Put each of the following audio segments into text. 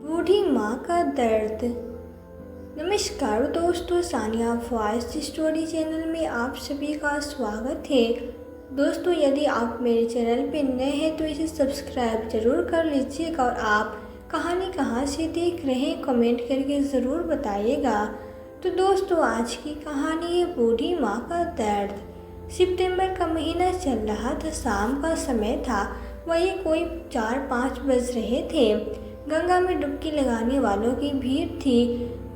बूढ़ी माँ का दर्द। नमस्कार दोस्तों, सानिया वॉइस स्टोरी चैनल में आप सभी का स्वागत है। दोस्तों, यदि आप मेरे चैनल पे नए हैं तो इसे सब्सक्राइब जरूर कर लीजिएगा और आप कहानी कहाँ से देख रहे हैं कमेंट करके ज़रूर बताइएगा। तो दोस्तों, आज की कहानी है बूढ़ी माँ का दर्द। सितंबर का महीना चल रहा था, शाम का समय था, वही कोई 4-5 बज रहे थे। गंगा में डुबकी लगाने वालों की भीड़ थी।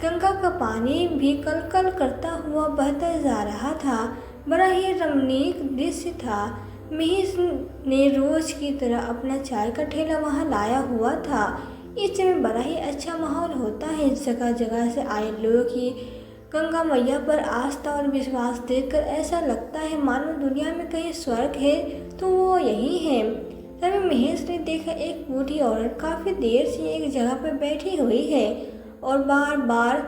गंगा का पानी भी कलकल करता हुआ बहता जा रहा था। बड़ा ही रमणीक दृश्य था। महेश ने रोज की तरह अपना चाय का ठेला वहां लाया हुआ था। इस समय बड़ा ही अच्छा माहौल होता है। जगह जगह से आए लोगों की गंगा मैया पर आस्था और विश्वास देखकर ऐसा लगता है मानो दुनिया में कहीं स्वर्ग है तो वो यही है। तभी महेश ने देखा एक बूढ़ी औरत काफी देर से एक जगह पर बैठी हुई है और बार बार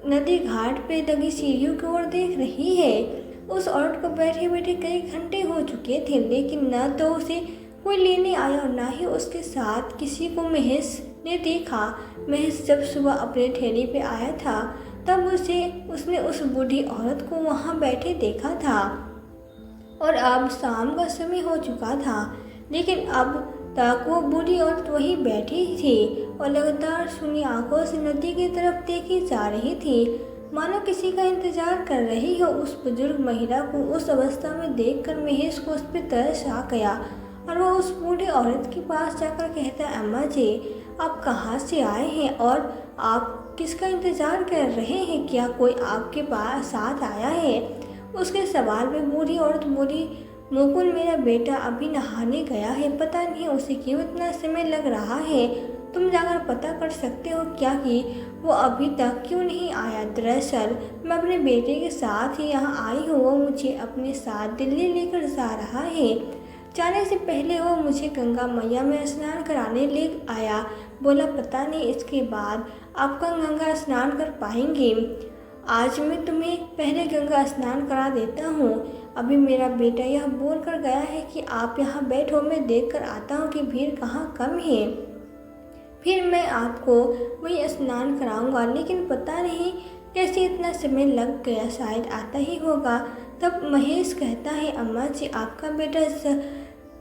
नदी घाट पे लगी सीढ़ियों की ओर देख रही है। उस औरत को बैठे बैठे कई घंटे हो चुके थे, लेकिन न तो उसे कोई लेने आया और न ही उसके साथ किसी को महेश ने देखा। महेश जब सुबह अपने ठेले पे आया था तब उसने उस बूढ़ी औरत को वहां बैठे देखा था और अब शाम का समय हो चुका था, लेकिन अब तक वो बूढ़ी औरत वहीं बैठी थी और लगातार सुनी आंखों से नदी की तरफ देखी जा रही थी, मानो किसी का इंतजार कर रही हो। उस बुजुर्ग महिला को उस अवस्था में देखकर महेश को उस पर तरस आ गया और वो उस बूढ़ी औरत के पास जाकर कहता, अम्मा जी, आप कहाँ से आए हैं और आप किसका इंतजार कर रहे हैं? क्या कोई आपके पास साथ आया है? उसके सवाल पे बूढ़ी औरत बोली, मुकुल, मेरा बेटा अभी नहाने गया है, पता नहीं उसे क्यों इतना समय लग रहा है। तुम जाकर पता कर सकते हो क्या कि वो अभी तक क्यों नहीं आया? दरअसल मैं अपने बेटे के साथ ही यहाँ आई हूँ। वो मुझे अपने साथ दिल्ली लेकर जा रहा है। जाने से पहले वो मुझे गंगा मैया में स्नान कराने ले आया। बोला पता नहीं इसके बाद आप गंगा स्नान कर पाएंगे। आज मैं तुम्हें पहले गंगा स्नान करा देता हूँ। अभी मेरा बेटा यह बोल कर गया है कि आप यहाँ बैठो, मैं देख कर आता हूँ कि भीड़ कहाँ कम है, फिर मैं आपको वही स्नान कराऊंगा। लेकिन पता नहीं कैसे इतना समय लग गया, शायद आता ही होगा। तब महेश कहता है, अम्मा जी, आपका बेटा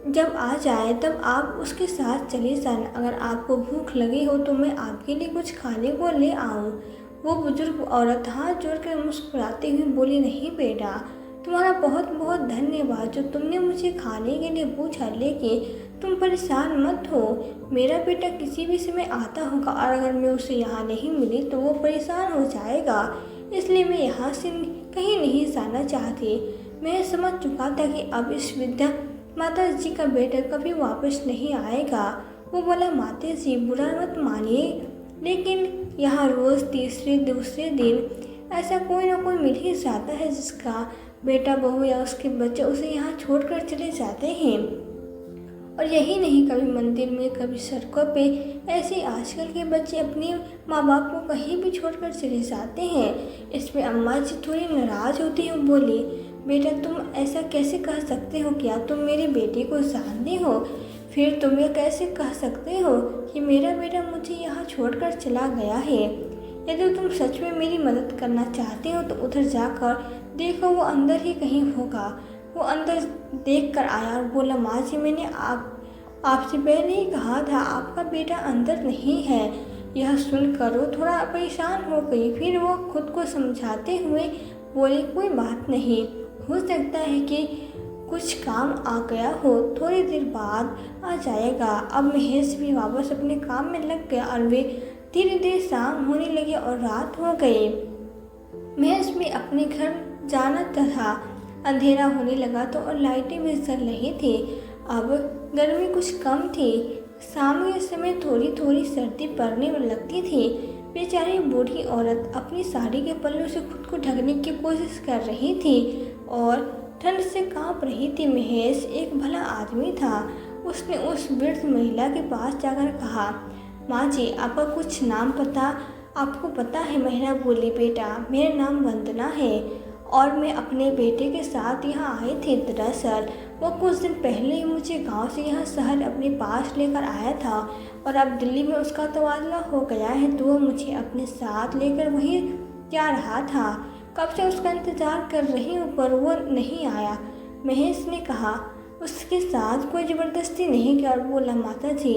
जब आ जाए तब आप उसके साथ चले जाना। अगर आपको भूख लगी हो तो मैं आपके लिए कुछ खाने को ले आऊँ। वो बुजुर्ग औरत हाथ जोड़कर मुस्कुराते हुए बोली, नहीं बेटा, तुम्हारा बहुत बहुत धन्यवाद जो तुमने मुझे खाने के लिए पूछा, लेकिन तुम परेशान मत हो। मेरा बेटा किसी भी समय आता होगा और अगर मैं उसे यहाँ नहीं मिली तो वो परेशान हो जाएगा, इसलिए मैं यहाँ से कहीं नहीं जाना चाहती। मैं समझ चुका था कि अब इस विद्या माता जी का बेटा कभी वापस नहीं आएगा। वो बोला, माता जी, बुरा मत मानिए, लेकिन यहाँ रोज़ तीसरे दूसरे दिन ऐसा कोई ना कोई मिल ही जाता है जिसका बेटा बहू या उसके बच्चे उसे यहाँ छोड़कर चले जाते हैं। और यही नहीं, कभी मंदिर में, कभी सड़कों पे ऐसे आजकल के बच्चे अपने माँ बाप को कहीं भी छोड़कर चले जाते हैं। इस पे अम्मा जी थोड़ी नाराज़ होती हो, बोली, बेटा तुम ऐसा कैसे कह सकते हो? क्या तुम मेरे बेटे को जानते हो? फिर तुम ये कैसे कह सकते हो कि मेरा बेटा मुझे यहाँ छोड़कर चला गया है? यदि तुम सच में मेरी मदद करना चाहते हो तो उधर जाकर देखो, वो अंदर ही कहीं होगा। वो अंदर देख कर आया और बोला, माँ जी, मैंने आपसे पहले ही कहा था आपका बेटा अंदर नहीं है। यह सुनकर वो थोड़ा परेशान हो गई। फिर वो खुद को समझाते हुए बोली, कोई बात नहीं, हो सकता है कि कुछ काम आ गया हो, थोड़ी देर बाद आ जाएगा। अब महेश भी वापस अपने काम में लग गया और वे धीरे धीरे शाम होने लगी और रात हो गई। महेश भी अपने घर जाना था। अंधेरा होने लगा तो और लाइटें भी जल रही थी। अब गर्मी कुछ कम थी। शाम के समय थोड़ी थोड़ी सर्दी पड़ने लगती थी। बेचारी बूढ़ी औरत अपनी साड़ी के पल्लू से खुद को ढकने की कोशिश कर रही थी और ठंड से कांप रही थी। महेश एक भला आदमी था। उसने उस वृद्ध महिला के पास जाकर कहा, माँ जी, आपका कुछ नाम पता आपको पता है? महिला बोली, बेटा, मेरा नाम वंदना है और मैं अपने बेटे के साथ यहाँ आई थी। दरअसल वो कुछ दिन पहले ही मुझे गांव से यहाँ शहर अपने पास लेकर आया था और अब दिल्ली में उसका तबादला हो गया है, तो वो मुझे अपने साथ लेकर वहीं जा रहा था। कब से उसका इंतज़ार कर रही हूँ पर वो नहीं आया। महेश ने कहा। उसके साथ कोई ज़बरदस्ती नहीं किया और बोला, माता जी,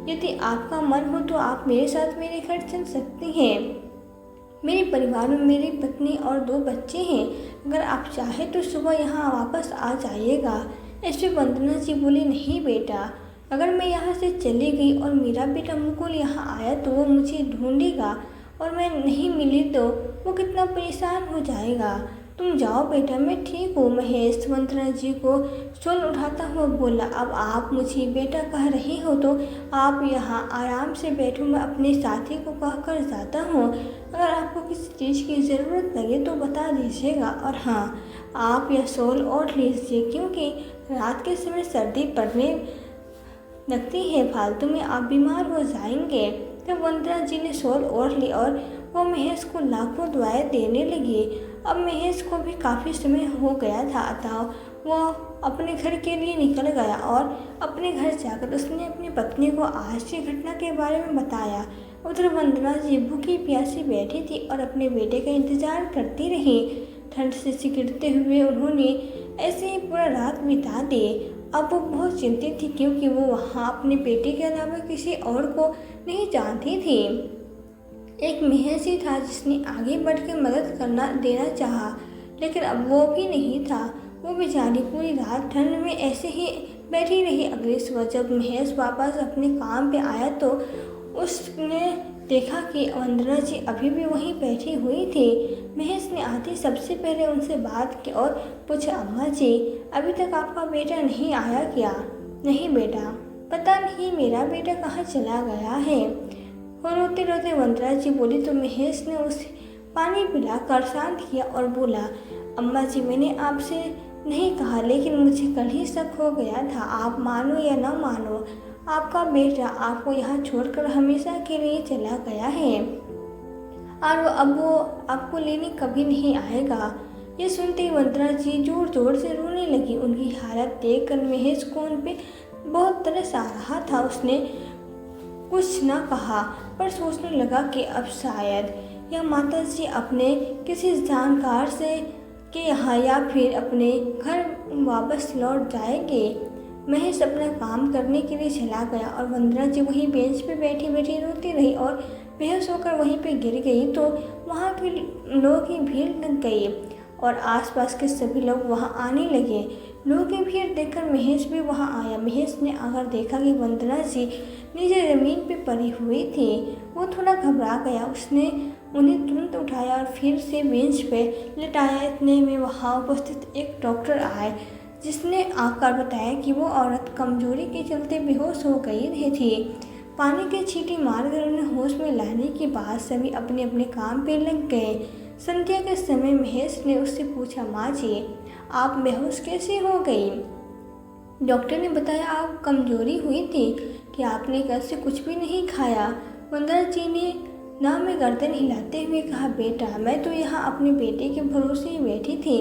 यदि आपका मन हो तो आप मेरे साथ मेरे घर चल सकती हैं। मेरे परिवार में मेरी पत्नी और 2 बच्चे हैं। अगर आप चाहें तो सुबह यहाँ वापस आ जाइएगा। इस पे वंदना जी बोली, नहीं बेटा, अगर मैं यहाँ से चली गई और मेरा बेटा मुकुल यहाँ आया तो वो मुझे ढूंढेगा और मैं नहीं मिली तो वो कितना परेशान हो जाएगा। तुम जाओ बेटा, मैं ठीक हूँ। महेश वंदना जी को सुन उठाता हुआ बोला, अब आप मुझे बेटा कह रही हो तो आप यहाँ आराम से बैठो, मैं अपने साथी को कहकर जाता हूँ। अगर आपको किसी चीज़ की ज़रूरत लगे तो बता दीजिएगा, और हाँ, आप यह शॉल ओढ़ लीजिए क्योंकि रात के समय सर्दी पड़ने लगती है, फालतू में आप बीमार हो जाएंगे। तब वंदना जी ने शॉल ओढ़ ली और वो महेश को लाखों दुआएं देने लगी। अब महेश को भी काफ़ी समय हो गया था, अतः वो अपने घर के लिए निकल गया और अपने घर जाकर उसने अपनी पत्नी को आज की घटना के बारे में बताया। उधर वंदना जी भूखी प्यासी बैठी थी और अपने बेटे का इंतजार करती रही। ठंड से सिकुड़ते हुए उन्होंने ऐसे ही पूरा रात बिता दी। अब वो बहुत चिंतित थी क्योंकि वो वहाँ अपने बेटे के अलावा किसी और को नहीं जानती थी। एक महेश ही था जिसने आगे बढ़कर मदद देना चाहा, लेकिन अब वो भी नहीं था। वो बेचारी पूरी रात ठंड में ऐसे ही बैठी रही। अगली सुबह जब महेश वापस अपने काम पे आया तो उसने देखा कि वंदना जी अभी भी वहीं बैठी हुई थी। महेश ने आते सबसे पहले उनसे बात की और पूछा, अम्मा जी, अभी तक आपका बेटा नहीं आया क्या? नहीं बेटा, पता नहीं मेरा बेटा कहाँ चला गया है। और रोते रोते वंदना जी बोली तो महेश ने उसे पानी पिलाकर शांत किया और बोला, अम्मा जी, मैंने आपसे नहीं कहा लेकिन मुझे कल ही शक हो गया था। आप मानो या न मानो, आपका बेटा आपको यहाँ छोड़कर हमेशा के लिए चला गया है और अब वो आपको लेने कभी नहीं आएगा। ये सुनते ही वंदना जी जोर जोर से रोने लगी। उनकी हालत देखकर महेश को उन पे बहुत तरस आ रहा था। उसने कुछ न कहा पर सोचने लगा कि अब शायद यह माता जी अपने किसी जानकार से के यहाँ या फिर अपने घर वापस लौट जाएंगे। महेश अपना काम करने के लिए चला गया और वंदना जी वहीं बेंच पे बैठी बैठी रोती रही और बेहोश होकर वहीं पे गिर गई तो वहाँ के लोगों की भीड़ लग गई और आसपास के सभी लोग वहाँ आने लगे। लोगों की भीड़ देखकर महेश भी वहाँ आया। महेश ने आकर देखा कि वंदना जी नीचे ज़मीन पे पड़ी हुई थी। वो थोड़ा घबरा गया। उसने उन्हें तुरंत उठाया और फिर से बेंच पे लिटाया। इतने में वहाँ उपस्थित एक डॉक्टर आए जिसने आकर बताया कि वो औरत कमजोरी के चलते बेहोश हो गई थी। पानी की छींटी मारकर उन्हें होश में लाने के बाद सभी अपने अपने काम पे लग गए। संध्या के समय महेश ने उससे पूछा, माँ जी, आप बेहोश कैसे हो गई? डॉक्टर ने बताया, आप कमजोरी हुई थी कि आपने कल से कुछ भी नहीं खाया। वंदना जी ने ना में गर्दन हिलाते हुए कहा, बेटा, मैं तो यहाँ अपने बेटे के भरोसे ही बैठी थी।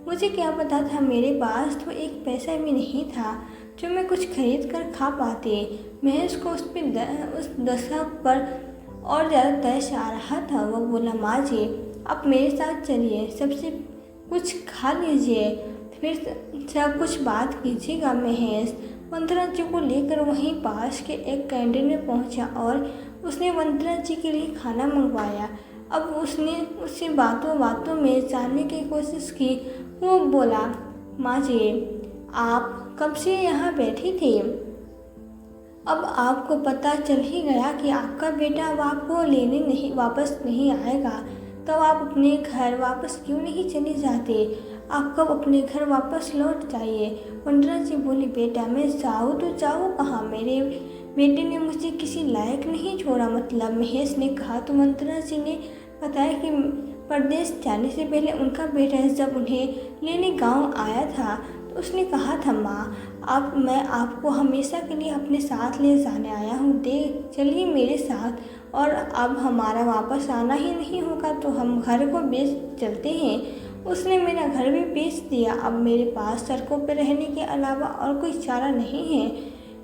मुझे क्या पता था, मेरे पास तो एक पैसा भी नहीं था जो मैं कुछ खरीद कर खा पाती। महेश को उस दशा पर और ज़्यादा तैश आ रहा था। वो बोला, माँ जी, आप मेरे साथ चलिए, सबसे कुछ खा लीजिए, फिर सब कुछ बात कीजिएगा। महेश वंदना जी को लेकर वहीं पास के एक कैंटीन में पहुंचा और उसने वंदना जी के लिए खाना मंगवाया। अब उसने उससे बातों बातों में जानने की कोशिश की। वो बोला, माँ जी, आप कब से यहाँ बैठी थी? अब आपको पता चल ही गया कि आपका बेटा अब आपको लेने वापस नहीं आएगा, तो आप अपने घर वापस क्यों नहीं चली जाते? आप कब अपने घर वापस लौट जाइए। वंदना जी बोली, बेटा, मैं जाऊँ तो जाऊँ कहाँ? मेरे बेटे ने मुझे किसी लायक नहीं छोड़ा। मतलब महेश ने कहा तो वंदना जी ने बताया कि परदेश जाने से पहले उनका बेटा जब उन्हें लेने गांव आया था तो उसने कहा था, माँ, मैं आपको हमेशा के लिए अपने साथ ले जाने आया हूँ, चलिए मेरे साथ। और अब हमारा वापस आना ही नहीं होगा तो हम घर को बेच चलते हैं। उसने मेरा घर भी बेच दिया। अब मेरे पास सड़कों पर रहने के अलावा और कोई चारा नहीं है।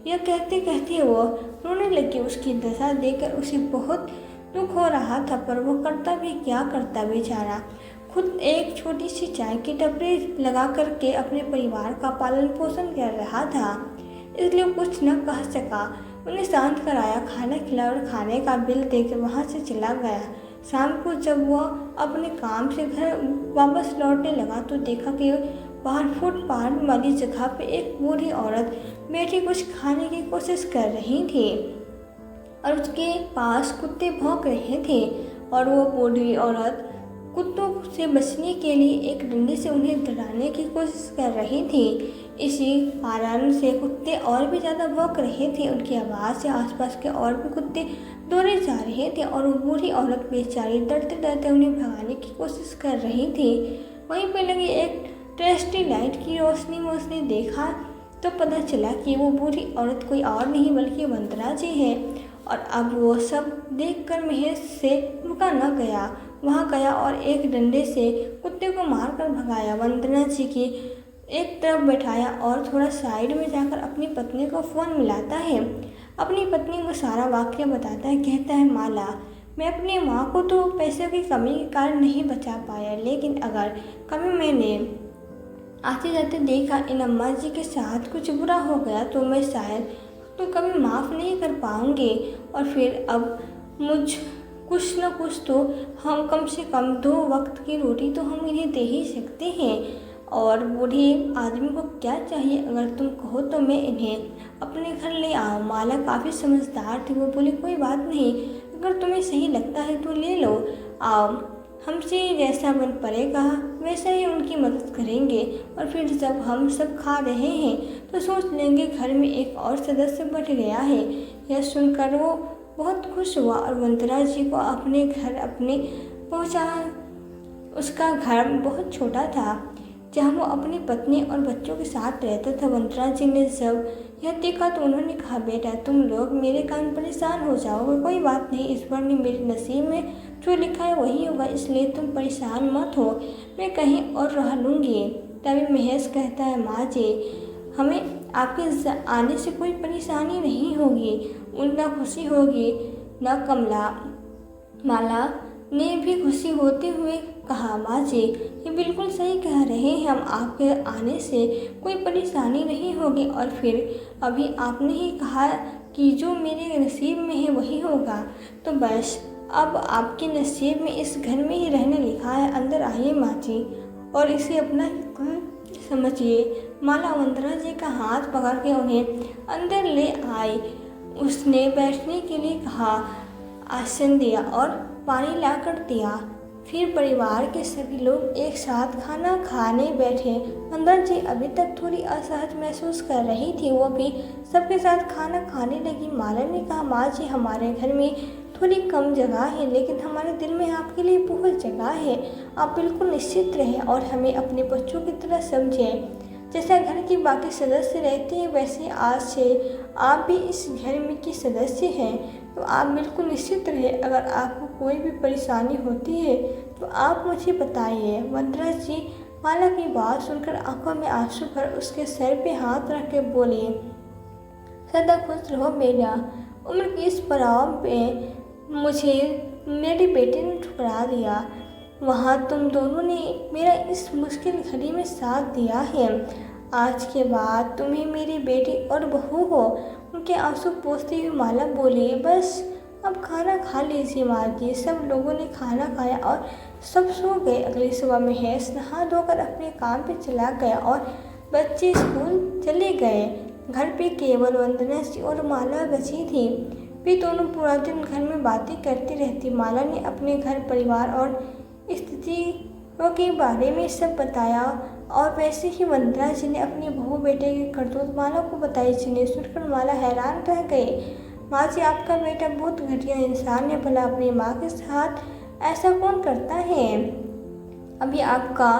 यह कहते कहते वो रोने लगी। उसकी दशा देखकर उसे बहुत दुख हो रहा था, पर वो करता भी क्या करता बेचारा। खुद एक छोटी सी चाय की टपरी लगा करके अपने परिवार का पालन पोषण कर रहा था, इसलिए कुछ न कह सका। उन्हें शांत कराया, खाना खिलाया और खाने का बिल देकर वहाँ से चला गया। शाम को जब वह अपने काम से घर वापस लौटने लगा तो देखा कि बाहर फुटपाथ वाली जगह पे एक बूढ़ी औरत बैठी कुछ खाने की कोशिश कर रही थी और उसके पास कुत्ते भौंक रहे थे और वो बूढ़ी औरत कुत्तों से बचने के लिए एक डंडे से उन्हें डराने की कोशिश कर रही थी। इसी कारण से कुत्ते और भी ज़्यादा भौंक रहे थे। उनकी आवाज़ से आसपास के और भी कुत्ते दौड़े जा रहे थे और वो बूढ़ी औरत बेचारी डरते डरते उन्हें भगाने की कोशिश कर रही थी। वहीं पर लगी एक ट्रस्टी लाइट की रोशनी में उसने देखा तो पता चला कि वो बूढ़ी औरत कोई और नहीं बल्कि वंदना जी है। और अब वो सब देखकर महेश से रुका न गया, वहाँ गया और एक डंडे से कुत्ते को मारकर भगाया। वंदना जी की एक तरफ बैठाया और थोड़ा साइड में जाकर अपनी पत्नी को फ़ोन मिलाता है। अपनी पत्नी को सारा वाक़या बताता है। कहता है, माला, मैं अपनी माँ को तो पैसे की कमी के कारण नहीं बचा पाया, लेकिन अगर कभी मैंने आते जाते देखा इन अम्मा जी के साथ कुछ बुरा हो गया तो मैं शायद तो कभी माफ़ नहीं कर पाऊँगी। और फिर अब मुझ कुछ न कुछ तो हम कम से कम 2 वक्त की रोटी तो हम इन्हें दे ही सकते हैं। और बूढ़े आदमी को क्या चाहिए? अगर तुम कहो तो मैं इन्हें अपने घर ले आऊँ। माला काफ़ी समझदार थी। वो बोली, कोई बात नहीं, अगर तुम्हें सही लगता है तो ले लो, आओ, हमसे जैसा बन पड़ेगा वैसा ही उनकी मदद करेंगे। और फिर जब हम सब खा रहे हैं तो सोच लेंगे घर में एक और सदस्य बढ़ गया है। यह सुनकर वो बहुत खुश हुआ और वंदना जी को अपने घर अपने पहुंचा। उसका घर बहुत छोटा था जहाँ वो अपनी पत्नी और बच्चों के साथ रहता था। वंदना जी ने जब यह देखा तो उन्होंने कहा, बेटा, तुम लोग मेरे कारण परेशान हो जाओगे, कोई बात नहीं, ईश्वर ने मेरे नसीब में जो लिखा है वही होगा, इसलिए तुम परेशान मत हो, मैं कहीं और रह लूँगी। तभी महेश कहता है, माँ जी, हमें आपके आने से कोई परेशानी नहीं होगी, उल्टा खुशी होगी। न कमला माला ने भी खुशी होते हुए कहा, माँ जी, ये बिल्कुल सही कह रहे हैं, हम आपके आने से कोई परेशानी नहीं होगी। और फिर अभी आपने ही कहा कि जो मेरे नसीब में है वही होगा, तो बस अब आपके नसीब में इस घर में ही रहने लिखा है। अंदर आइए माँ जी और इसे अपना समझिए। माला वंदना जी का हाथ पकड़ के उन्हें अंदर ले आई। उसने बैठने के लिए कहा, आसन दिया और पानी लाकर दिया। फिर परिवार के सभी लोग एक साथ खाना खाने बैठे। वंदना जी अभी तक थोड़ी असहज महसूस कर रही थी, वो भी सबके साथ खाना खाने लगी। माला ने कहा, माँ जी, हमारे घर में थोड़ी कम जगह है, लेकिन हमारे दिल में आपके लिए बहुत जगह है। आप बिल्कुल निश्चित रहें और हमें अपने बच्चों की तरह समझें। जैसा घर के बाकी सदस्य रहते हैं वैसे आज से आप भी इस घर में की सदस्य हैं, तो आप बिल्कुल निश्चित रहें। अगर आपको कोई भी परेशानी होती है तो आप मुझे बताइए। वंदना जी माला की बात सुनकर आंखों में आंसू भर उसके सर पे हाथ रख के बोली, सदा खुश रहो बेटा। उम्र के इस पड़ाव पे मुझे मेरी बेटी ने ठुकरा दिया, वहाँ तुम दोनों ने मेरा इस मुश्किल घड़ी में साथ दिया है। आज के बाद तुम्हें मेरी बेटी और बहू हो। उनके आंसू पोंछती हुई माला बोली, बस अब खाना खा लीजिए माँ जी। सब लोगों ने खाना खाया और सब सो गए। अगली सुबह महेश नहा धोकर अपने काम पे चला गया और बच्चे स्कूल चले गए। घर पे केवल वंदना जी और माला बची थी। वे दोनों पूरा दिन घर में बातें करती रहती। माला ने अपने घर परिवार और स्थितियों के बारे में सब बताया और वैसे ही वंदना जी ने अपने बहू बेटे की करतूत माला को बताई। जिन्हें सुनकर माला हैरान रह गई। माँ जी, आपका बेटा बहुत घटिया इंसान है, भला अपनी माँ के साथ ऐसा कौन करता है? अभी आपका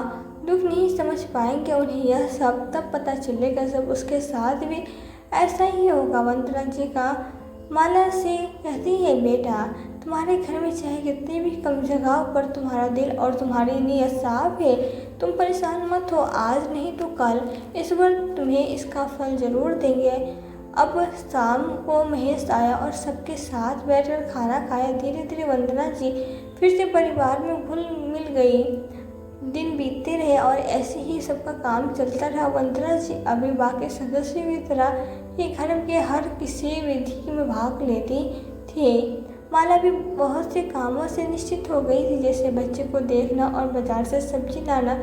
दुख नहीं समझ पाएंगे, उन्हें यह सब तब पता चलेगा जब उसके साथ भी ऐसा ही होगा। वंदना जी का माला से कहती है, बेटा तुम्हारे घर में चाहे कितनी भी कम जगह पर तुम्हारा दिल और तुम्हारी नीयत साफ है। तुम परेशान मत हो, आज नहीं तो कल ईश्वर तुम्हें इसका फल जरूर देंगे। अब शाम को महेश आया और सबके साथ बैठकर खाना खाया। धीरे धीरे वंदना जी फिर से परिवार में घुल मिल गई। दिन बीतते रहे और ऐसे ही सबका काम चलता रहा। वंदना जी अभी बाकी सदस्यों की तरह ही घर के हर किसी विधि में भाग लेती थी। माला भी बहुत से कामों से निश्चित हो गई थी, जैसे बच्चे को देखना और बाजार से सब्जी लाना।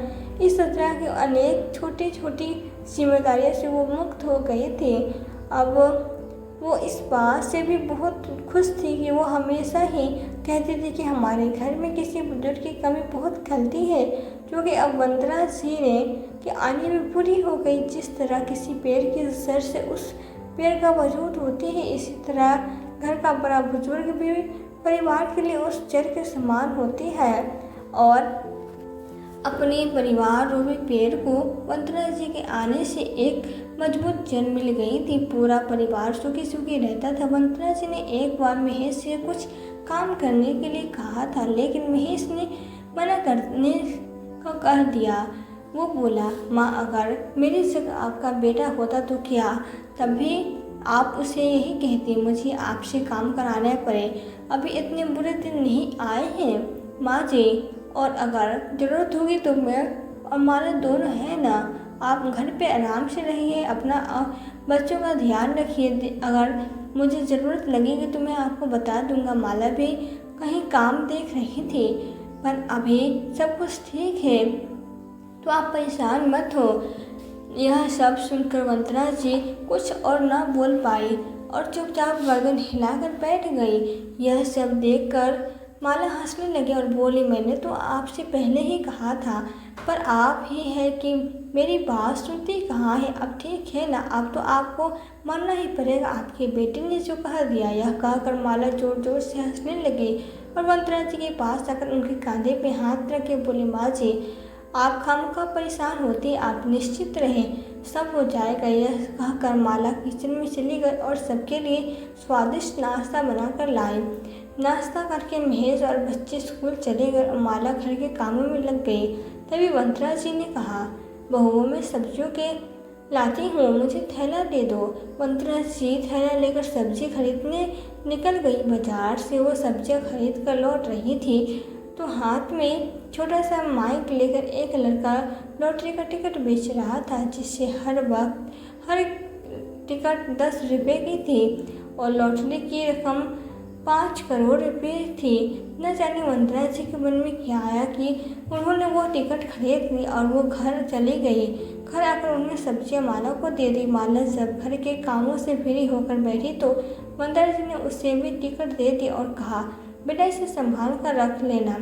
इस तरह की अनेक छोटी छोटी जिम्मेदारियों से वो मुक्त हो गई थी। अब वो इस बात से भी बहुत खुश थी कि वो हमेशा ही कहती थी कि हमारे घर में किसी बुजुर्ग की कमी बहुत खलती है, जो कि अब वंदना जी ने कि आने में पूरी हो गई। जिस तरह किसी पेड़ की जड़ से उस पेड़ का वजूद होती है, इसी तरह घर का बड़ा बुजुर्ग भी परिवार के लिए उस जड़ के समान होती है। और अपने परिवार रूपी पेड़ को वंदना जी के आने से एक मजबूत जड़ मिल गई थी। पूरा परिवार सुखी सुखी रहता था। वंदना जी ने एक बार महेश से कुछ काम करने के लिए कहा था, लेकिन महेश ने मना करने को कह दिया। वो बोला, माँ अगर मेरी जगह आपका बेटा होता तो क्या तब भी आप उसे यही कहती मुझे आपसे काम कराना पड़े। अभी इतने बुरे दिन नहीं आए हैं माँ जी, और अगर ज़रूरत होगी तो मैं और माला दोनों है ना। आप घर पे आराम से रहिए, अपना बच्चों का ध्यान रखिए। अगर मुझे ज़रूरत लगेगी तो मैं आपको बता दूंगा। माला भी कहीं काम देख रही थी, पर अभी सब कुछ ठीक है, तो आप परेशान मत हो। यह सब सुनकर वंदना जी कुछ और न बोल पाई और चुपचाप गर्दन हिलाकर बैठ गई। यह सब देखकर माला हंसने लगी और बोली, मैंने तो आपसे पहले ही कहा था, पर आप ही है कि मेरी बात सुनती कहाँ है। अब ठीक है ना, अब तो आपको मानना ही पड़ेगा, आपके बेटे ने जो कह दिया। यह कहकर माला जोर जोर से हंसने लगी और वंदना जी के पास आकर उनके कंधे पे हाथ रख के बोली, माँ जी आप खामखा परेशान होती, आप निश्चित रहें, सब हो जाएगा। यह कहकर माला किचन में चली गई और सबके लिए स्वादिष्ट नाश्ता बनाकर लाई। नाश्ता करके महेश और बच्चे स्कूल चले गए और माला घर के कामों में लग गई। तभी वंदना जी ने कहा, बहुओं में सब्जियों के लाती हूँ, मुझे थैला दे दो। वंदना जी थैला लेकर सब्जी खरीदने निकल गई। बाजार से वो सब्जियाँ खरीद कर लौट रही थी तो हाथ में छोटा सा माइक लेकर एक लड़का लॉटरी का टिकट बेच रहा था, जिससे हर वक्त हर टिकट 10 रुपये की थी और लॉटरी की रकम 5 करोड़ रुपये थी। न जाने वंदना जी के मन में क्या आया कि उन्होंने वो टिकट खरीद ली और वो घर चली गई। घर आकर उन्होंने सब्जियां माला को दे दी। माला जब घर के कामों से फ्री होकर बैठी तो वंदना जी ने उसे भी टिकट दे दी और कहा, बेटा इसे संभाल कर रख लेना,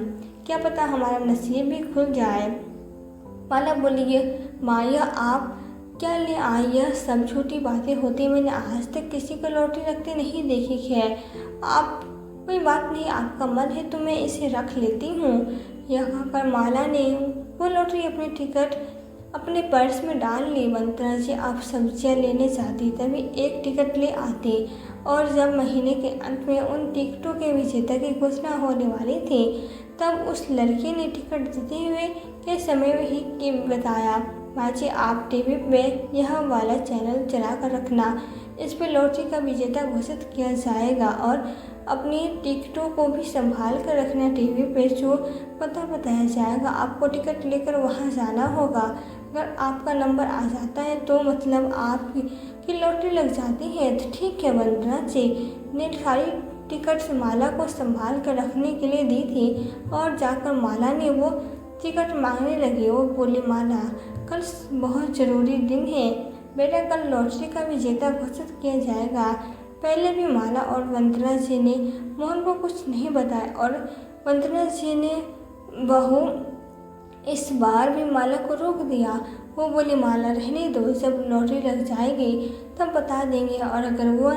क्या पता हमारा नसीब भी खुल जाए। माला बोली, माँ यह आप क्या ले आई, यह सब छोटी बातें होती, मैंने आज तक किसी को लॉटरी रखते नहीं देखी है। आप कोई बात नहीं, आपका मन है तो मैं इसे रख लेती हूँ। यह कहकर माला ने वो लॉटरी अपनी टिकट अपने पर्स में डाल ली। वंदना जी आप सब्जियाँ लेने जाती तभी एक टिकट ले आती और जब महीने के अंत में उन टिकटों के विजेता की घोषणा होने वाली थी तब उस लड़की ने टिकट देते हुए के समय में ही कि बताया, बाजी आप टीवी में यह वाला चैनल चला कर रखना, इस पर लॉटरी का विजेता घोषित किया जाएगा और अपनी टिकटों को भी संभाल कर रखना। टीवी पे जो पता बताया जाएगा आपको टिकट लेकर वहां जाना होगा। अगर आपका नंबर आ जाता है तो मतलब आपकी लॉटरी लग जाती है। तो ठीक है। वंदना जी ने सारी टिकट माला को संभाल कर रखने के लिए दी थी और जाकर माला ने वो टिकट मांगने लगी। वो बोली, माला कल बहुत ज़रूरी दिन है बेटा, कल लॉटरी का विजेता घोषित किया जाएगा। पहले भी माला और वंदना जी ने मोहन को कुछ नहीं बताया और वंदना जी ने बहू इस बार भी माला को रोक दिया। वो बोली, माला रहने दो, जब लॉटरी लग जाएगी तब बता देंगे और अगर वो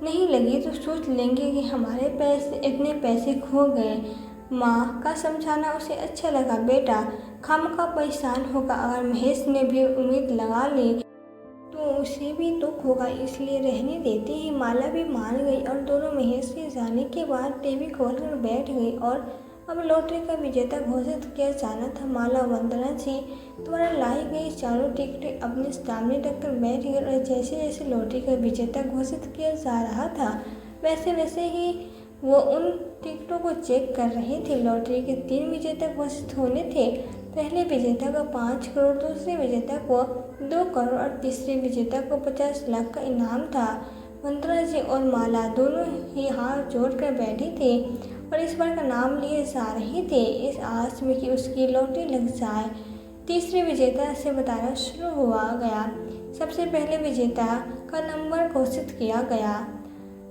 नहीं लगी तो सोच लेंगे कि हमारे पैसे इतने पैसे खो गए। माँ का समझाना उसे अच्छा लगा। बेटा खामखा परेशान होगा, अगर महेश ने भी उम्मीद लगा ली तो उसे भी दुख होगा, इसलिए रहने देते ही माला भी मान गई और दोनों महेश के जाने के बाद टीवी खोलकर बैठ गई और अब लॉटरी का विजेता घोषित किया जाना था। माला वंदना जी द्वारा लाई गई चारों टिकटें अपने सामने रखकर बैठ गई और जैसे जैसे लॉटरी का विजेता घोषित किया जा रहा था वैसे वैसे ही वो उन टिकटों को चेक कर रहे थे। लॉटरी के 3 विजेता घोषित होने थे। पहले विजेता को 5 करोड़, दूसरे विजेता को 2 करोड़ और तीसरे विजेता को 50 लाख का इनाम था। वंदना जी और माला दोनों ही हाथ जोड़कर बैठे थे और इस बार का नाम लिए जा रहे थे, इस आस में कि उसकी लॉटरी लग जाए। तीसरे विजेता से बताना शुरू हुआ गया। सबसे पहले विजेता का नंबर घोषित किया गया,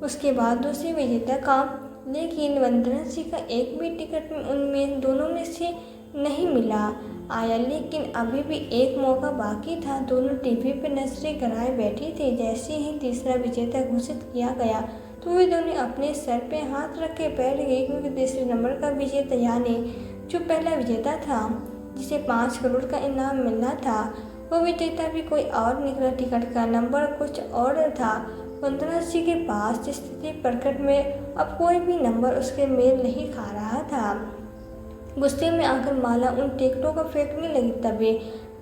उसके बाद दूसरे विजेता का, लेकिन वंदना जी का एक भी टिकट उनमें दोनों में से नहीं मिला आया। लेकिन अभी भी एक मौका बाकी था। दोनों टीवी पर नजरें गड़ाए बैठे थे। जैसे ही तीसरा विजेता घोषित किया गया तो वे दोनों अपने सर पे हाथ रख के बैठ गए, क्योंकि तीसरे नंबर का विजेता यानी जो पहला विजेता था जिसे 5 करोड़ का इनाम मिलना था, वो विजेता भी कोई और निकला। टिकट का नंबर कुछ और था। वंदना जी के पास स्थिति प्रकट में अब कोई भी नंबर उसके मेल नहीं खा रहा था। गुस्से में आकर माला उन टिकटों को फेंकने लगी। तभी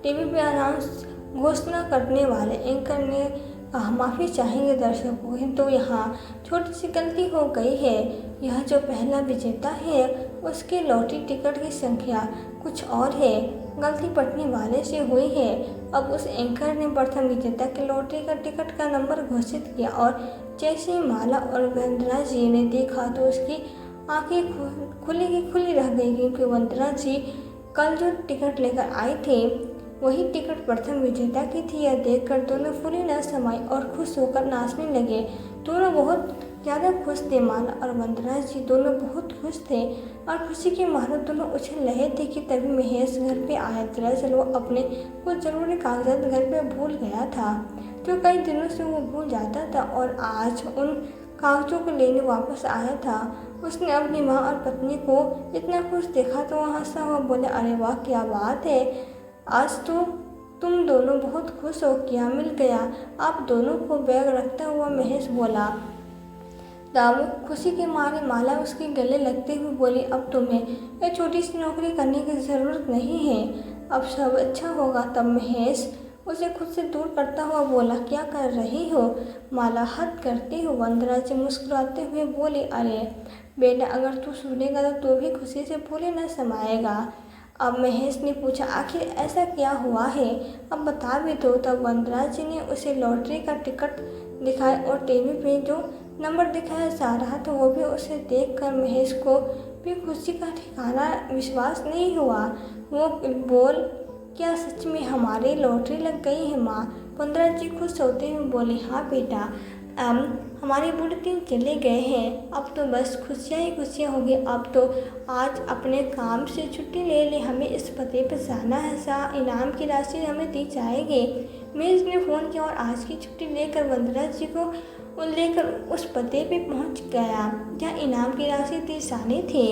टीवी पे अनाउंस घोषणा करने वाले एंकर ने कहा, माफ़ी चाहेंगे दर्शकों, तो यहाँ छोटी सी गलती हो गई है। यह जो पहला विजेता है उसकी लॉटरी टिकट की संख्या कुछ और है, गलती पढ़ने वाले से हुई है। अब उस एंकर ने प्रथम विजेता के लॉटरी का टिकट का नंबर घोषित किया और जैसे ही माला और वंदना जी ने देखा तो उसकी आंखें खुली की खुली रह गई, क्योंकि वंदना जी कल जो टिकट लेकर आए थे वही टिकट प्रथम विजेता की थी। यह देखकर दोनों फूली न समाई और खुश होकर नाचने लगे। दोनों बहुत ज़्यादा खुश थे। माला और वंदना जी दोनों बहुत खुश थे और खुशी के मारे दोनों उछल रहे थे कि तभी महेश घर पे आया। दरअसल वो अपने कुछ ज़रूरी कागजात घर पे भूल गया था, जो कई दिनों से वो भूल जाता था, और आज उन कागजों को लेने वापस आया था। उसने अपनी माँ और पत्नी को इतना खुश देखा तो वह हंसा हुआ बोले, अरे वाह, क्या बात है, आज तो तुम दोनों बहुत खुश हो, क्या मिल गया आप दोनों को? बैग रखता हुआ महेश बोला। दाऊ खुशी के मारे माला उसके गले लगते हुए बोली, अब तुम्हें एक छोटी सी नौकरी करने की ज़रूरत नहीं है, अब सब अच्छा होगा। तब महेश उसे खुद से दूर करता हुआ बोला, क्या कर रही हो? माला हद करती हो। वंदना जी मुस्कुराते हुए बोली, अरे बेटा, अगर तू सुनेगा तो तू भी खुशी से फूले न समाएगा। अब महेश ने पूछा, आखिर ऐसा क्या हुआ है, अब बता भी दो। तब वंदना जी ने उसे लॉटरी का टिकट दिखाया और टीवी पे जो नंबर दिखाया जा रहा था वो भी उसे देखकर महेश को भी खुशी का ठिकाना विश्वास नहीं हुआ। वो बोल, क्या सच में हमारी लॉटरी लग गई है माँ? वंदना जी खुश होते हुए बोली, हाँ बेटा, हमारे बुढ़े दिन चले गए हैं, अब तो बस खुशियाँ ही खुशियाँ होगी। अब तो आज अपने काम से छुट्टी ले ले, हमें इस पते पर जाना है, इनाम की राशि हमें दी जाएगी। महेश ने फ़ोन किया और आज की छुट्टी लेकर वंदना जी को लेकर उस पते पे पहुंच गया जहाँ इनाम की राशि दी जानी थी,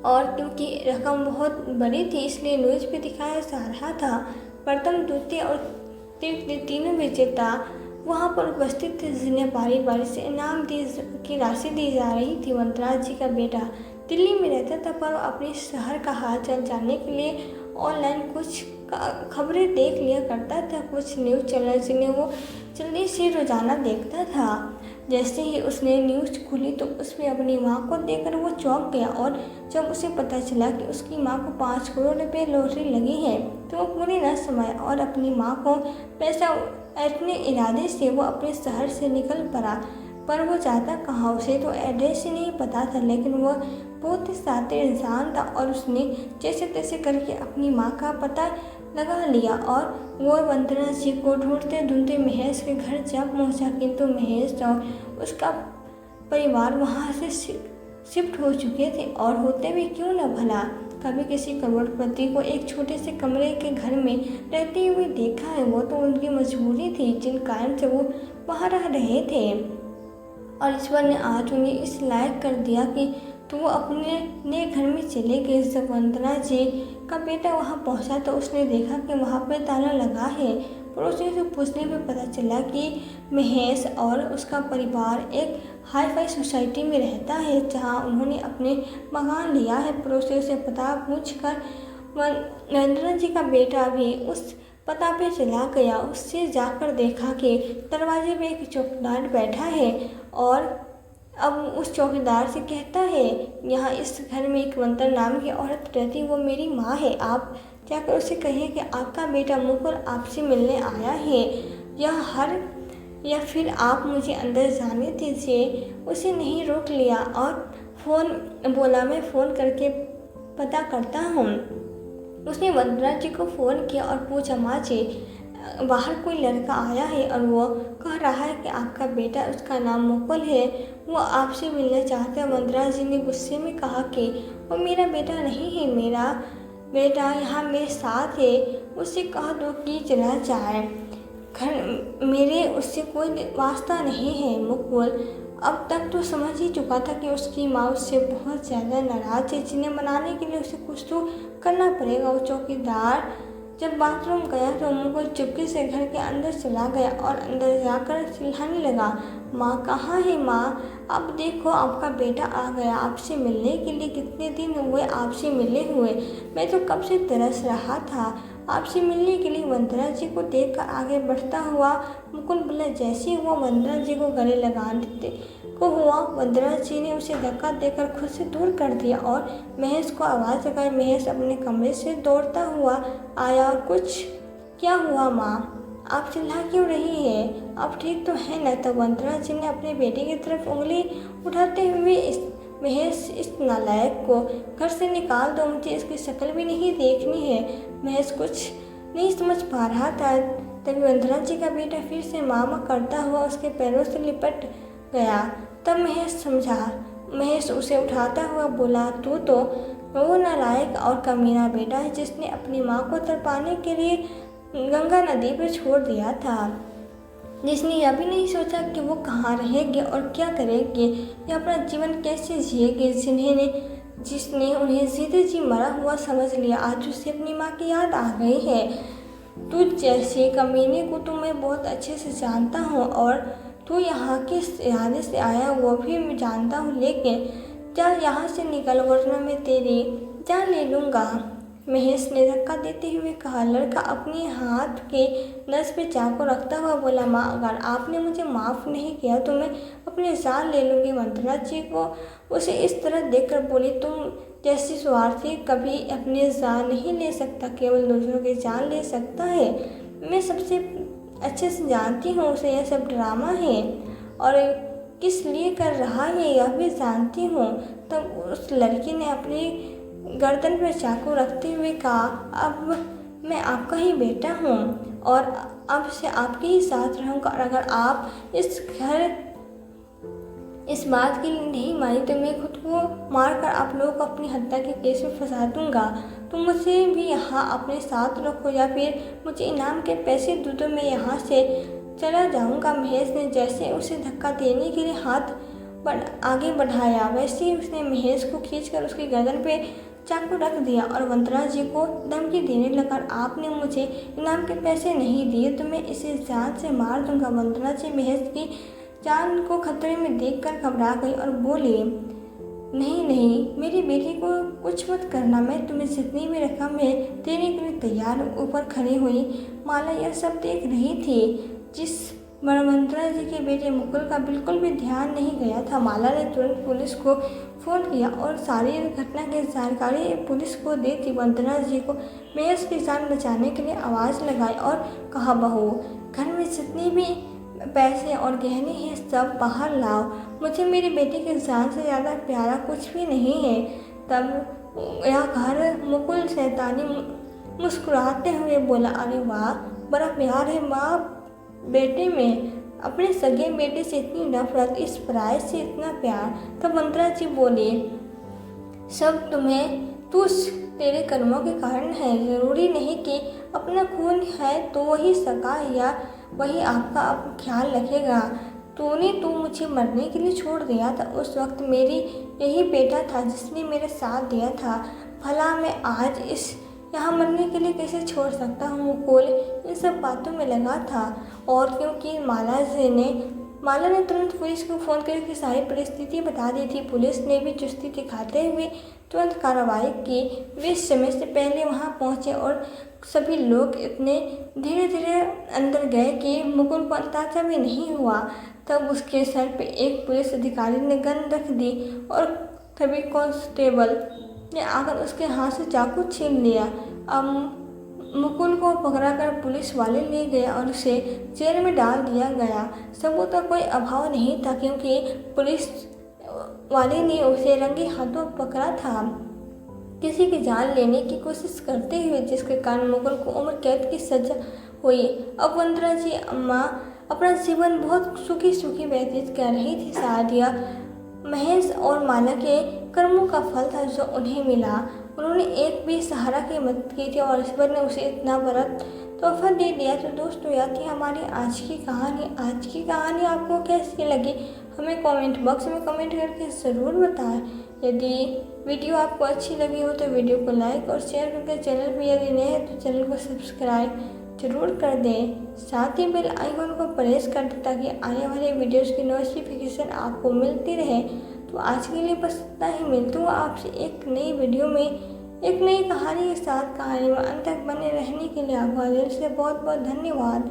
और क्योंकि रकम बहुत बड़ी थी इसलिए न्यूज़ पे दिखाया जा रहा था। प्रथम, द्वितीय और तृतीय तीनों विजेता वहाँ पर उपस्थित थे, जिन्हें बारी बारी से इनाम की राशि दी जा रही थी। वंदना जी का बेटा दिल्ली में रहता था, पर वो अपने शहर का हाल चाल जानने के लिए ऑनलाइन कुछ खबरें देख लिया करता था, कुछ न्यूज़ चैनल जिन्हें वो जल्दी से रोज़ाना देखता था। जैसे ही उसने न्यूज़ खुली तो उसमें अपनी माँ को देखकर वो चौंक गया, और जब उसे पता चला कि उसकी माँ को 5 करोड़ रुपए लॉटरी लगी है तो वो पूरी न समाया और अपनी माँ को पैसा ऐंठने इरादे से वो अपने शहर से निकल पड़ा। पर वो जाता कहाँ, उसे तो एड्रेस ही नहीं पता था, लेकिन वो बहुत ही शातिर इंसान था और उसने जैसे तैसे करके अपनी माँ का पता लगा लिया और वो वंदना जी को ढूंढते ढूंढते महेश के घर जा पहुँचा। किंतु महेश और उसका परिवार वहाँ से शिफ्ट हो चुके थे, और होते भी क्यों न भला, कभी किसी करोड़पति को एक छोटे से कमरे के घर में रहते हुए देखा है? वो तो उनकी मजबूरी थी जिन कारण से वो वहाँ रह रहे थे, और ईश्वर ने आज उन्हें इस लायक कर दिया कि तो वो अपने नए घर में चले गए। जब वंदना जी का बेटा वहाँ पहुँचा तो उसने देखा कि वहाँ पर ताला लगा है, पड़ोसियों से पूछने पर पता चला कि महेश और उसका परिवार एक हाई फाई सोसाइटी में रहता है, जहां उन्होंने अपने मकान लिया है। पड़ोसियों से पता पूछकर नरेंद्र जी का बेटा भी उस पता पे चला गया। उससे जाकर देखा कि दरवाजे पे एक चौकीदार बैठा है और अब उस चौकीदार से कहता है, यहाँ इस घर में एक वंतर नाम की औरत रहती, वो मेरी माँ है। आप जाकर उसे कहिए कि आपका बेटा मुकुल आपसे मिलने आया है, या फिर आप मुझे अंदर जाने दीजिए। उसे नहीं रोक लिया और मैं फ़ोन करके पता करता हूँ। उसने वंदना जी को फ़ोन किया और पूछा, माँ जी, बाहर कोई लड़का आया है और वो कह रहा है कि आपका बेटा, उसका नाम मुकुल है, वो आपसे मिलना चाहता है। वंदना जी ने गुस्से में कहा कि वो मेरा बेटा नहीं है, मेरा बेटा यहाँ मेरे साथ है, उससे कह दो कि चला जाए। मेरे उससे कोई वास्ता नहीं है। मुकुल अब तक तो समझ ही चुका था कि उसकी माँ उससे बहुत ज़्यादा नाराज़ है, जिन्हें मनाने के लिए उसे कुछ तो करना पड़ेगा। वो चौकीदार जब बाथरूम गया तो मुकुल चुपके से घर के अंदर चला गया और अंदर जाकर चिल्लाने लगा, माँ कहाँ है माँ? अब देखो आपका बेटा आ गया आपसे मिलने के लिए। कितने दिन हुए आपसे मिले हुए, मैं तो कब से तरस रहा था आपसे मिलने के लिए। वंदना जी को देखकर आगे बढ़ता हुआ मुकुल बोला। जैसे ही वो वंदना जी को गले लगाने को हुआ, वंदना जी ने उसे धक्का देकर खुद से दूर कर दिया और महेश को आवाज़ लगाई। महेश अपने कमरे से दौड़ता हुआ आया। कुछ क्या हुआ माँ? आप चिल्ला क्यों रही है? आप ठीक तो है न? तब वंदना जी ने अपने बेटे की तरफ उंगली उठाते हुए महेश, इस नालायक को घर से निकाल दो, मुझे इसकी शक्ल भी नहीं देखनी है। महेश कुछ नहीं समझ पा रहा था। तभी वंदना जी का बेटा फिर से मामा करता हुआ उसके पैरों से लिपट गया। तब महेश समझा। महेश उसे उठाता हुआ बोला, तू तो वो नालायक और कमीना बेटा है जिसने अपनी माँ को तड़पाने के लिए गंगा नदी पर छोड़ दिया था, जिसने यह भी नहीं सोचा कि वो कहाँ रहेगी और क्या करेगी या अपना जीवन कैसे जिएगी, जिसने उन्हें सीधे जी मरा हुआ समझ लिया। आज उसे अपनी माँ की याद आ गई है। तुझ जैसे कमीने को तो मैं बहुत अच्छे से जानता हूँ और तू यहाँ किस इरादे से आया वो भी मैं जानता हूँ, लेकिन चल यहाँ से निकल वरना मैं तेरी जान ले लूँगा। महेश ने धक्का देते हुए कहा। लड़का अपने हाथ के नस पे चाकू रखता हुआ बोला, माँ अगर आपने मुझे माफ़ नहीं किया तो मैं अपनी जान ले लूँगी। वंदना जी को उसे इस तरह देखकर बोली, तुम जैसी स्वार्थी कभी अपनी जान नहीं ले सकता, केवल दूसरों की जान ले सकता है। मैं सबसे अच्छे से जानती हूँ उसे यह सब ड्रामा है और किस लिए कर रहा है यह भी जानती हूँ। तब उस लड़की ने अपनी गर्दन पर चाकू रखते हुए कहा, अब मैं आपका ही बेटा हूँ और अब से आपके ही साथ रहूँगा और अगर आप इस बात के लिए नहीं मानी तो मैं खुद को मारकर आप लोगों को अपनी हत्या के केस में फंसा दूंगा। तुम मुझे भी यहाँ अपने साथ रखो या फिर मुझे इनाम के पैसे दो तो मैं यहाँ से चला जाऊँगा। महेश ने जैसे उसे धक्का देने के लिए हाथ आगे बढ़ाया, वैसे ही उसने महेश को खींचकर उसकी गर्दन पे चाकू रख दिया और वंदना जी को धमकी देने लगा, आपने मुझे इनाम के पैसे नहीं दिए तो मैं इसे जान से मार दूंगा। वंदना जी महेश की जान को खतरे में देखकर घबरा गई और बोली, नहीं नहीं, मेरी बेटी को कुछ मत करना, मैं तुम्हें जितनी भी रकम है देने के लिए तैयार हूँ। ऊपर खड़ी हुई माला यह सब देख रही थी, जिस वंदना जी के बेटे मुकुल का बिल्कुल भी ध्यान नहीं गया था। माला ने तुरंत पुलिस को फ़ोन किया और सारी घटना की जानकारी पुलिस को दी थी। वंदना जी को महेश की जान बचाने के लिए आवाज़ लगाई और कहा, बहू घर में जितनी भी पैसे और गहने हैं सब बाहर लाओ, मुझे मेरी बेटी की जान से ज़्यादा प्यारा कुछ भी नहीं है। तब यह घर मुकुल शैतानी मुस्कुराते हुए बोला, अरे वाह, बड़ा प्यार है माँ बेटे में, अपने सगे बेटे से इतनी नफरत, इस पराये से इतना प्यार। तब वंदना जी बोली, सब तेरे कर्मों के कारण है, ज़रूरी नहीं कि अपना खून है तो वही सगा या वही आपका अब ख्याल रखेगा। तूने तो मुझे मरने के लिए छोड़ दिया था, उस वक्त मेरी यही बेटा था जिसने मेरा साथ दिया था। भला मैं आज इस यहाँ मरने के लिए कैसे छोड़ सकता हूँ। मुकुल इन सब बातों में लगा था और क्योंकि माला ने तुरंत पुलिस को फ़ोन करके सारी परिस्थिति बता दी थी। पुलिस ने भी चुस्ती दिखाते हुए तुरंत कार्रवाई की। वे समय से पहले वहां पहुंचे और सभी लोग इतने धीरे धीरे अंदर गए कि मुकुल को अंदाजा भी नहीं हुआ। तब उसके सर पे एक पुलिस अधिकारी ने गन रख दी और तभी कांस्टेबल ने आकर उसके हाथ से चाकू छीन लिया। अब मुकुल को पकड़कर पुलिस वाले ले गए और उसे जेल में डाल दिया गया। सबूत का कोई अभाव नहीं था क्योंकि पुलिस वाले ने उसे रंगे हाथों पकड़ा था, किसी की जान लेने की कोशिश करते हुए, जिसके कारण मुकुल को उम्र कैद की सजा हुई। अब वंदना जी अम्मा अपना जीवन बहुत सुखी सुखी व्यतीत कर रही थी। शायद यह महेश और माला के कर्मों का फल था जो उन्हें मिला। उन्होंने एक भी सहारा की मदद की थी और ईश्वर ने उसे इतना बड़ा तोहफा दे दिया। तो दोस्तों, यह थी हमारी आज की कहानी। आज की कहानी आपको कैसी लगी हमें कमेंट बॉक्स में कमेंट करके ज़रूर बताएं। यदि वीडियो आपको अच्छी लगी हो तो वीडियो को लाइक और शेयर करके चैनल पर यदि नए हैं तो चैनल को सब्सक्राइब जरूर कर दें। साथ ही बेल आइकन को प्रेस कर दें ताकि आने वाले वीडियोस की नोटिफिकेशन आपको मिलती रहे। तो आज के लिए बस इतना ही। मिलती हूँ आपसे एक नई वीडियो में एक नई कहानी के साथ। कहानी में अंत तक बने रहने के लिए आपका दिल से बहुत बहुत धन्यवाद।